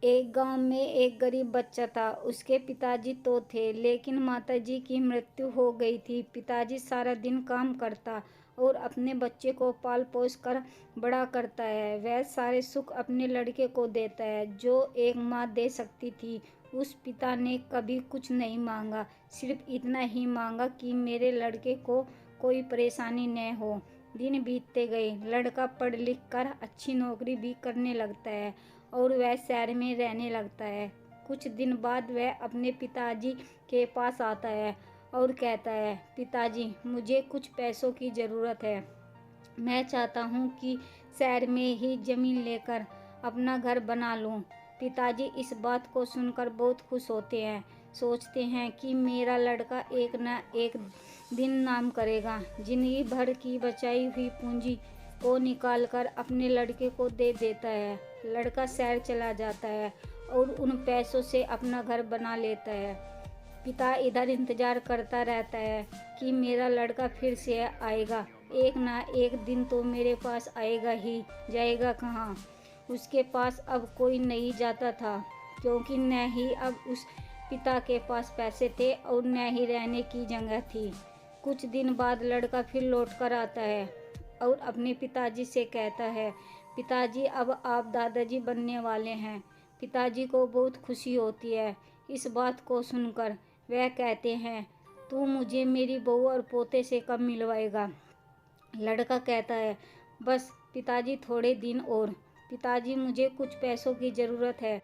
एक गांव में एक गरीब बच्चा था। उसके पिताजी तो थे, लेकिन माताजी की मृत्यु हो गई थी। पिताजी सारा दिन काम करता और अपने बच्चे को पाल पोस कर बड़ा करता है। वह सारे सुख अपने लड़के को देता है, जो एक माँ दे सकती थी। उस पिता ने कभी कुछ नहीं मांगा, सिर्फ इतना ही मांगा कि मेरे लड़के को कोई परेशानी न हो। दिन बीतते गए, लड़का पढ़ लिख कर अच्छी नौकरी भी करने लगता है और वह शहर में रहने लगता है। कुछ दिन बाद वह अपने पिताजी के पास आता है और कहता है, पिताजी, मुझे कुछ पैसों की ज़रूरत है। मैं चाहता हूँ कि शहर में ही ज़मीन लेकर अपना घर बना लूँ। पिताजी इस बात को सुनकर बहुत खुश होते हैं। सोचते हैं कि मेरा लड़का एक न एक दिन नाम करेगा। जिंदगी भर की बचाई हुई पूंजी को निकालकर अपने लड़के को दे देता है। लड़का शहर चला जाता है और उन पैसों से अपना घर बना लेता है। पिता इधर इंतजार करता रहता है कि मेरा लड़का फिर से आएगा, एक ना एक दिन तो मेरे पास आएगा ही। जाएगा कहाँ? उसके पास अब कोई नहीं जाता था, क्योंकि न ही अब उस पिता के पास पैसे थे और न ही रहने की जगह थी। कुछ दिन बाद लड़का फिर लौट कर आता है और अपने पिताजी से कहता है, पिताजी, अब आप दादाजी बनने वाले हैं। पिताजी को बहुत खुशी होती है इस बात को सुनकर। वह कहते हैं, तू मुझे मेरी बहू और पोते से कब मिलवाएगा? लड़का कहता है, बस पिताजी, थोड़े दिन और। पिताजी, मुझे कुछ पैसों की ज़रूरत है,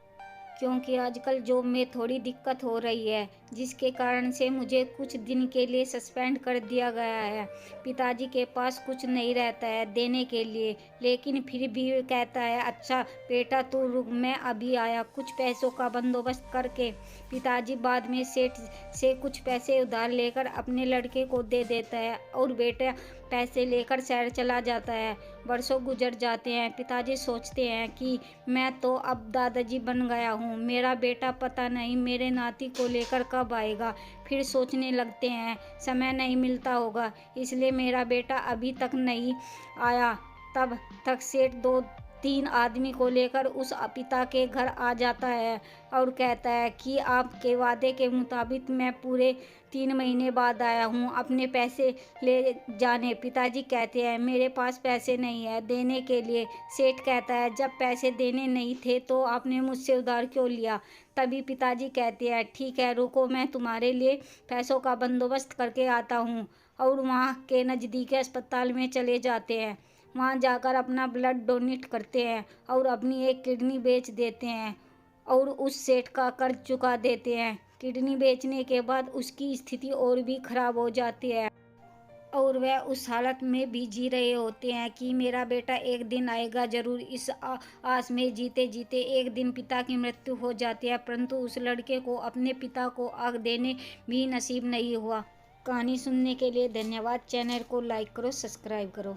क्योंकि आजकल जॉब में थोड़ी दिक्कत हो रही है, जिसके कारण से मुझे कुछ दिन के लिए सस्पेंड कर दिया गया है। पिताजी के पास कुछ नहीं रहता है देने के लिए, लेकिन फिर भी कहता है, अच्छा बेटा तू रुक, मैं अभी आया, कुछ पैसों का बंदोबस्त करके। पिताजी बाद में सेठ से कुछ पैसे उधार लेकर अपने लड़के को दे देता है और बेटा पैसे लेकर शहर चला जाता है। वर्षों गुजर जाते हैं। पिताजी सोचते हैं कि मैं तो अब दादाजी बन गया हूँ, मेरा बेटा पता नहीं मेरे नाती को लेकर कब आएगा। फिर सोचने लगते हैं, समय नहीं मिलता होगा, इसलिए मेरा बेटा अभी तक नहीं आया। तब तक सेठ 2-3 आदमी को लेकर उस पिता के घर आ जाता है और कहता है कि आपके वादे के मुताबिक मैं पूरे 3 महीने बाद आया हूँ अपने पैसे ले जाने। पिताजी कहते हैं, मेरे पास पैसे नहीं है देने के लिए। सेठ कहता है, जब पैसे देने नहीं थे तो आपने मुझसे उधार क्यों लिया? तभी पिताजी कहते हैं, ठीक है रुको, मैं तुम्हारे लिए पैसों का बंदोबस्त करके आता हूँ। और वहाँ के नज़दीकी अस्पताल में चले जाते हैं। वहाँ जाकर अपना ब्लड डोनेट करते हैं और अपनी एक किडनी बेच देते हैं और उस सेठ का कर्ज चुका देते हैं। किडनी बेचने के बाद उसकी स्थिति और भी खराब हो जाती है और वह उस हालत में भी जी रहे होते हैं कि मेरा बेटा एक दिन आएगा ज़रूर। इस आस में जीते जीते एक दिन पिता की मृत्यु हो जाती है, परंतु उस लड़के को अपने पिता को आग देने भी नसीब नहीं हुआ। कहानी सुनने के लिए धन्यवाद। चैनल को लाइक करो, सब्सक्राइब करो।